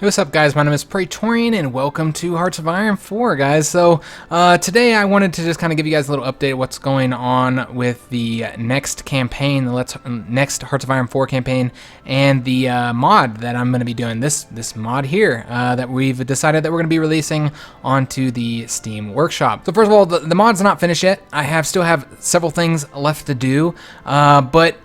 Hey, what's up, guys? My name is Praetorian, and welcome to Hearts of Iron 4, guys. So, today I wanted to just kind of give you guys a little update of what's going on with the next campaign, the next Hearts of Iron 4 campaign, and the mod that I'm going to be doing. This mod here that we've decided that we're going to be releasing onto the Steam Workshop. So, first of all, the mod's not finished yet. I still have several things left to do, but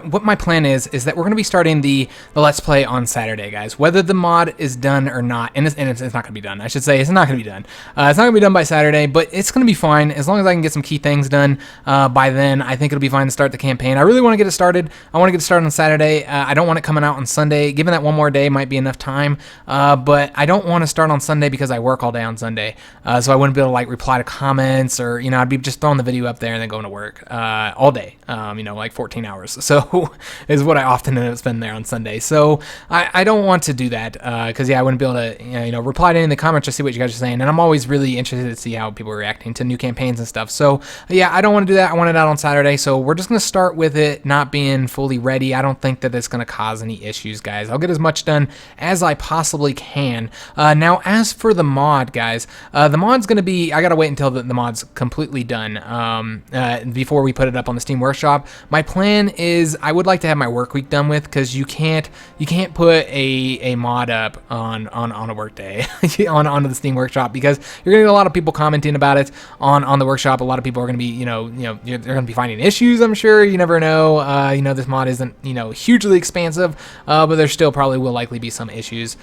what my plan is that we're going to be starting the Let's Play on Saturday, guys. Whether the mod is done or not, and it's not going to be done. I should say it's not going to be done. It's not going to be done by Saturday, but it's going to be fine as long as I can get some key things done by then. I think it'll be fine to start the campaign. I really want to get it started. I want to get it started on Saturday. I don't want it coming out on Sunday. Given that one more day might be enough time, but I don't want to start on Sunday because I work all day on Sunday, so I wouldn't be able to like reply to comments or I'd be just throwing the video up there and then going to work all day. Like 14 hours. So is what I often end up spending there on Sunday. So I don't want to do that because I wouldn't be able to reply to any of the comments or see what you guys are saying. And I'm always really interested to see how people are reacting to new campaigns and stuff. So yeah, I don't want to do that. I want it out on Saturday. So we're just going to start with it not being fully ready. I don't think that it's going to cause any issues, guys. I'll get as much done as I possibly can. Now, as for the mod, guys, the mod's going to be, I got to wait until the mod's completely done before we put it up on the Steam Workshop. My plan is I would like to have my work week done with, because you can't put a mod up on a work day onto the Steam Workshop, because you're gonna get a lot of people commenting about it on the workshop. A lot of people are gonna be they're gonna be finding issues. I'm sure. You never know. This mod isn't hugely expansive, but there still probably will likely be some issues.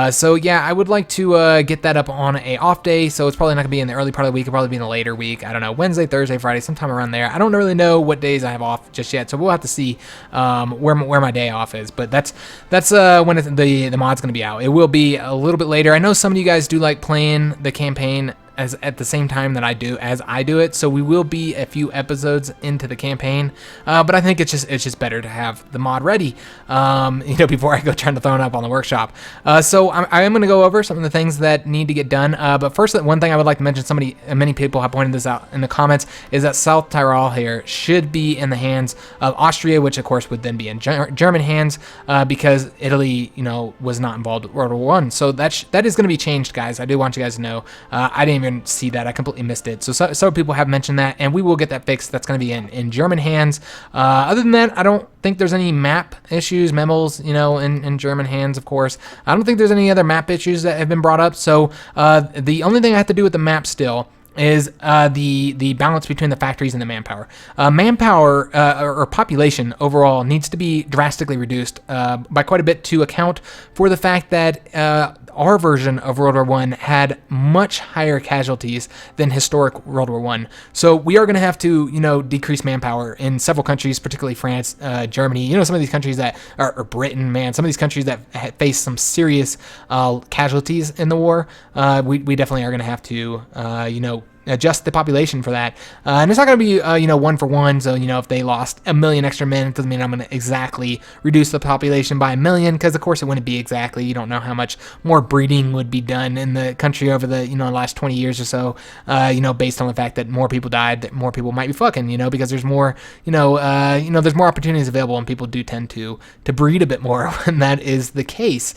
So yeah, I would like to get that up on a off day. So it's probably not gonna be in the early part of the week. It'll probably be in the later week. I don't know, Wednesday, Thursday, Friday, sometime around there. I don't really know what days I have off just yet, so we'll have to see where my day off is. But that's when the mod's gonna be out. It will be a little bit later. I know some of you guys do like playing the campaign at the same time that I do it, so we will be a few episodes into the campaign, but I think it's just better to have the mod ready before I go trying to throw it up on the workshop. So I am going to go over some of the things that need to get done, but first, one thing I would like to mention, many people have pointed this out in the comments, is that South Tyrol here should be in the hands of Austria, which of course would then be in German hands, because Italy was not involved with World War One. So that is going to be changed, guys. I do want you guys to know. I didn't even see that. I completely missed it. So some people have mentioned that, and we will get that fixed. That's going to be in German hands. Other than that, I don't think there's any map issues, memos, in German hands, of course. I don't think there's any other map issues that have been brought up. So the only thing I have to do with the map still is the balance between the factories and the manpower. Manpower or population overall needs to be drastically reduced by quite a bit to account for the fact that our version of World War I had much higher casualties than historic World War I. So we are going to have to, decrease manpower in several countries, particularly France, Germany, some of these countries that are Britain, man, some of these countries that face some serious casualties in the war. We definitely are going to have to, adjust the population for that, and it's not going to be 1 for 1. So if they lost 1 million extra men, it doesn't mean I'm going to exactly reduce the population by 1 million, because of course it wouldn't be exactly. You don't know how much more breeding would be done in the country over the last 20 years or so, based on the fact that more people died, that more people might be fucking, because there's more there's more opportunities available, and people do tend to breed a bit more when that is the case.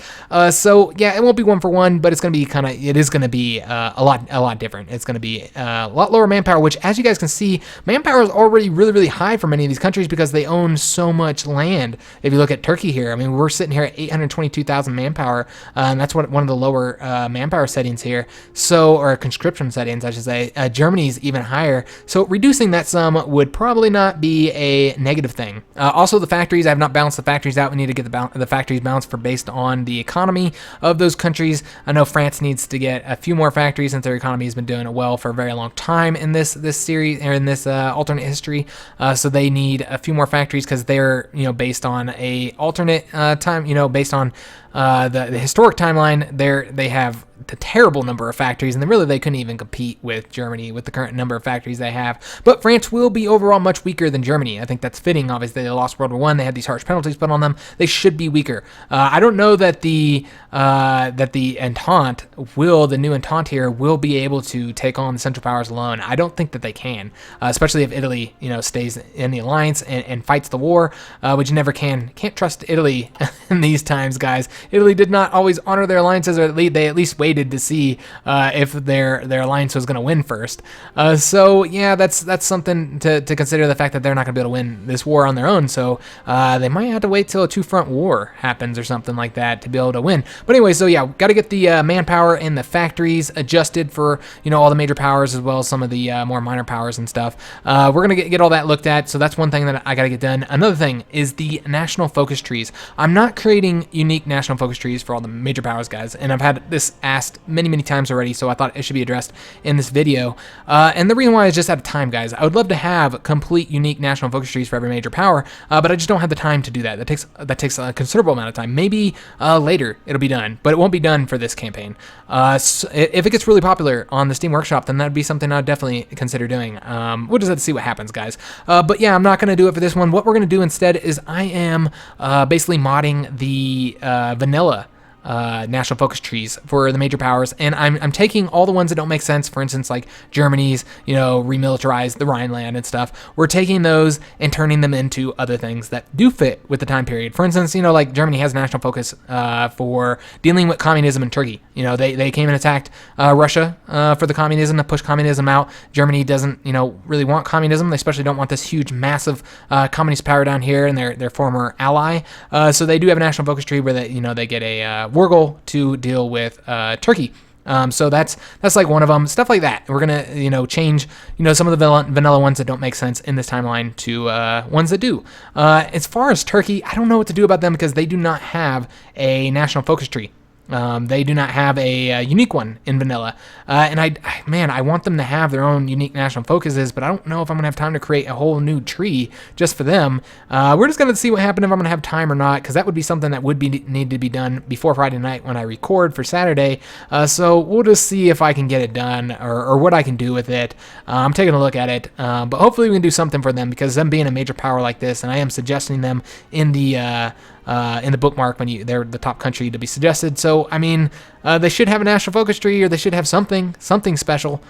So yeah, it won't be 1 for 1, but it's going to be it is going to be a lot different. It's going to be a lot lower manpower, which, as you guys can see, manpower is already really, really high for many of these countries because they own so much land. If you look at Turkey here, I mean, we're sitting here at 822,000 manpower. That's one of the lower manpower settings here. So, or conscription settings, I should say. Germany's even higher. So reducing that sum would probably not be a negative thing. Also, the factories, I have not balanced the factories out. We need to get the factories balanced based on the economy of those countries. I know France needs to get a few more factories since their economy has been doing it well for a very long time in this series, or in this alternate history. So they need a few more factories because they're based on a alternate time. Based on the historic timeline, they have a terrible number of factories, and then really they couldn't even compete with Germany with the current number of factories they have. But France will be overall much weaker than Germany. I think that's fitting. Obviously, they lost World War I. They had these harsh penalties put on them. They should be weaker. I don't know that the Entente the new Entente here will be able to take on the Central Powers alone. I don't think that they can, especially if Italy, stays in the alliance and fights the war, which you never can. Can't trust Italy in these times, guys. Italy did not always honor their alliances, or they at least waited to see if their alliance was going to win first. So yeah, that's something to consider, the fact that they're not going to be able to win this war on their own. So they might have to wait till a two-front war happens or something like that to be able to win. But anyway, so yeah, got to get the manpower in the factories adjusted for all the major powers, as well as some of the more minor powers and stuff. We're gonna get all that looked at. So that's one thing that I got to get done. Another thing is the national focus trees. I'm not creating unique national focus trees for all the major powers, guys, and I've had this asked many times already, so I thought it should be addressed in this video. And the reason why is just out of time, guys. I would love to have complete unique national focus trees for every major power, but I just don't have the time to do that. That takes a considerable amount of time. Maybe later it'll be done, but it won't be done for this campaign. So if it gets really popular on the Steam Workshop, then that'd be something I'd definitely consider doing. We'll just have to see what happens, guys. But yeah, I'm not going to do it for this one. What we're going to do instead is I am basically modding the vanilla national focus trees for the major powers, and I'm taking all the ones that don't make sense. For instance, like Germany's, remilitarized the Rhineland and stuff. We're taking those and turning them into other things that do fit with the time period. For instance, like Germany has national focus for dealing with communism in Turkey. They came and attacked Russia for the communism, to push communism out. Germany doesn't, really want communism. They especially don't want this huge, massive communist power down here and their former ally. So they do have a national focus tree where they get a war goal to deal with Turkey. So that's like one of them. Stuff like that. We're gonna change some of the vanilla ones that don't make sense in this timeline to ones that do. As far as Turkey, I don't know what to do about them because they do not have a national focus tree. They do not have a unique one in vanilla, and I want them to have their own unique national focuses, but I don't know if I'm gonna have time to create a whole new tree just for them. We're just gonna see what happens if I'm gonna have time or not, because that would be something that would need to be done before Friday night when I record for Saturday. So we'll just see if I can get it done or what I can do with it. I'm taking a look at it, but hopefully we can do something for them, because them being a major power like this, and I am suggesting them in the bookmark when they're the top country to be suggested. So they should have a national focus tree, or they should have something special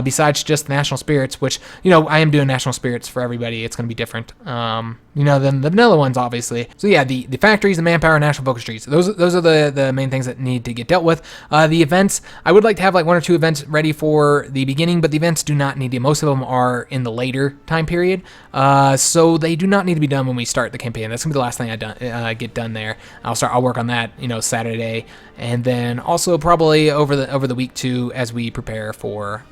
besides just national spirits, which I am doing national spirits for everybody. It's going to be different than the vanilla ones, obviously. So yeah, the factories, the manpower, national focus trees, those are the main things that need to get dealt with. The events, I would like to have like 1 or 2 events ready for the beginning, but the events do not need to. Most of them are in the later time period, so they do not need to be done when we start the campaign. That's gonna be the last thing I get done there. I'll work on that Saturday, and then also probably over the week too, as we prepare for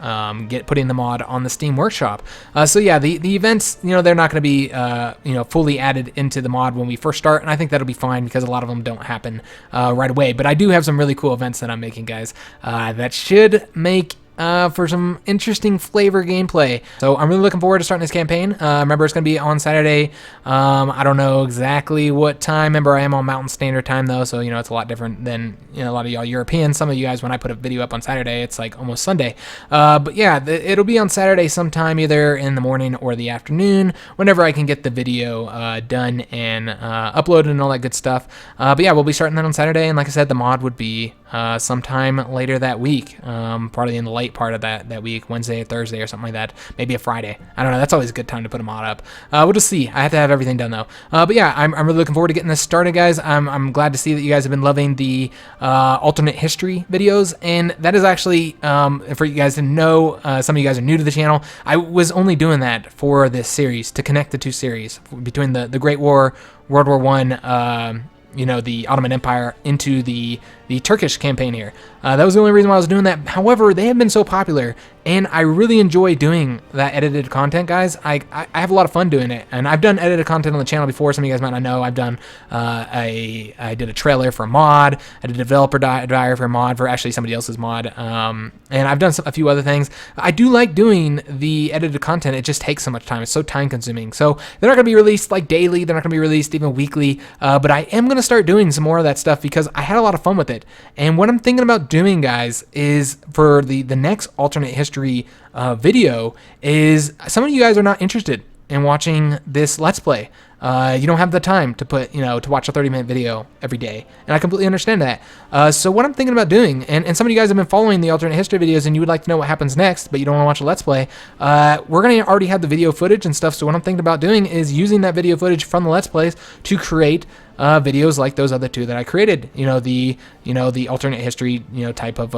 putting the mod on the Steam Workshop. So yeah, the events, they're not going to be fully added into the mod when we first start, and I think that'll be fine because a lot of them don't happen right away. But I do have some really cool events that I'm making, guys, that should make for some interesting flavor gameplay. So I'm really looking forward to starting this campaign. Remember, it's going to be on Saturday. I don't know exactly what time. Remember, I am on Mountain Standard Time, though, so, it's a lot different than, a lot of y'all Europeans. Some of you guys, when I put a video up on Saturday, it's like almost Sunday. But yeah, it'll be on Saturday sometime, either in the morning or the afternoon, whenever I can get the video done and uploaded and all that good stuff. But yeah, we'll be starting that on Saturday, and like I said, the mod would be sometime later that week, probably in the late part of that week, Wednesday or Thursday or something like that, maybe a Friday. I don't know. That's always a good time to put a mod up. We'll just see. I have to have everything done though. But yeah, I'm really looking forward to getting this started, guys. I'm glad to see that you guys have been loving the alternate history videos, and that is actually for you guys to know. Some of you guys are new to the channel. I was only doing that for this series to connect the two series between the Great War, World War I. The Ottoman Empire into the Turkish campaign here. That was the only reason why I was doing that. However, they have been so popular, and I really enjoy doing that edited content, guys. I have a lot of fun doing it, and I've done edited content on the channel before. Some of you guys might not know. I've done I did a trailer for a mod. I did a developer diary for a mod for actually somebody else's mod, and I've done a few other things. I do like doing the edited content. It just takes so much time. It's so time consuming. So they're not going to be released like daily. They're not going to be released even weekly, but I am going to start doing some more of that stuff because I had a lot of fun with it. And what I'm thinking about doing, guys, is for the next alternate history video is some of you guys are not interested in watching this Let's Play. You don't have the time to put, to watch a 30-minute video every day, and I completely understand that. So what I'm thinking about doing, and some of you guys have been following the alternate history videos, and you would like to know what happens next, but you don't want to watch a Let's Play, we're going to already have the video footage and stuff, so what I'm thinking about doing is using that video footage from the Let's Plays to create videos like those other two that I created. The alternate history type of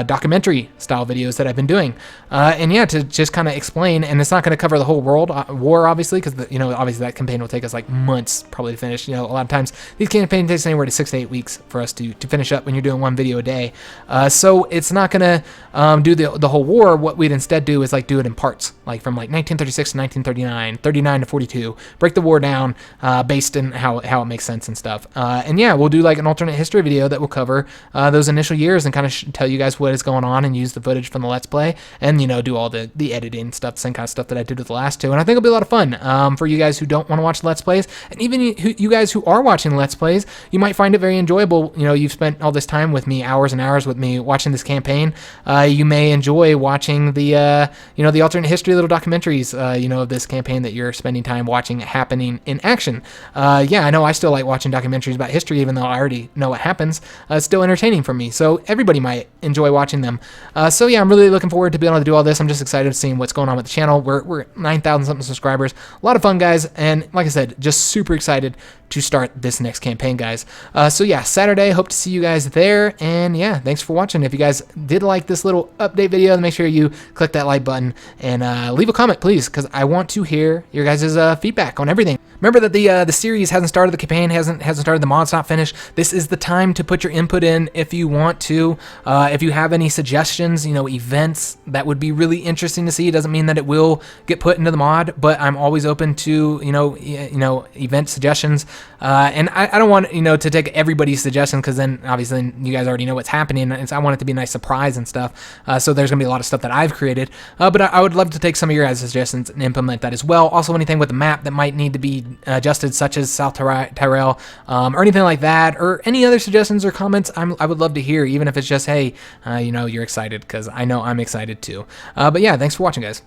documentary style videos that I've been doing. And yeah, to just kind of explain, and it's not going to cover the whole world war, obviously, because obviously that campaign will take us like months probably to finish. A lot of times these campaigns takes anywhere to 6 to 8 weeks for us to finish up when you're doing one video a day. So it's not going to do the whole war. What we'd instead do is like do it in parts, like from like 1936 to 1939, 39 to 42, break the war down based in how it makes sense and stuff. And yeah, we'll do like an alternate history video that will cover those initial years and kind of tell you guys what is going on and use the footage from the Let's Play and, do all the editing stuff, same kind of stuff that I did with the last two. And I think it'll be a lot of fun for you guys who don't want to watch Let's Plays. And even you guys who are watching Let's Plays, you might find it very enjoyable. You've spent all this time with me, hours and hours with me watching this campaign. You may enjoy watching the alternate history little documentaries, of this campaign that you're spending time watching happening in action. Yeah, I know I still like watching documentaries about history, even though I already know what happens. It's still entertaining for me, so everybody might enjoy watching them. So yeah, I'm really looking forward to being able to do all this. I'm just excited to see what's going on with the channel. We're 9,000 something subscribers. A lot of fun, guys, and like I said, just super excited to start this next campaign, guys. So yeah, Saturday, hope to see you guys there, and yeah, thanks for watching. If you guys did like this little update video, make sure you click that like button and leave a comment, please, because I want to hear your guys' feedback on everything. Remember that the series hasn't started, the campaign hasn't started, the mod's not finished. This is the time to put your input in if you want to. If you have any suggestions, events that would be really interesting to see. It doesn't mean that it will get put into the mod, but I'm always open to event suggestions. And I don't want to take everybody's suggestions, because then obviously you guys already know what's happening. I want it to be a nice surprise and stuff. So there's gonna be a lot of stuff that I've created, but I would love to take some of your guys' suggestions and implement that as well. Also, anything with the map that might need to be adjusted, such as South Tyrell, or anything like that, or any other suggestions or comments, I would love to hear, even if it's just, hey, you're excited, because I know I'm excited too. But yeah, thanks for watching, guys.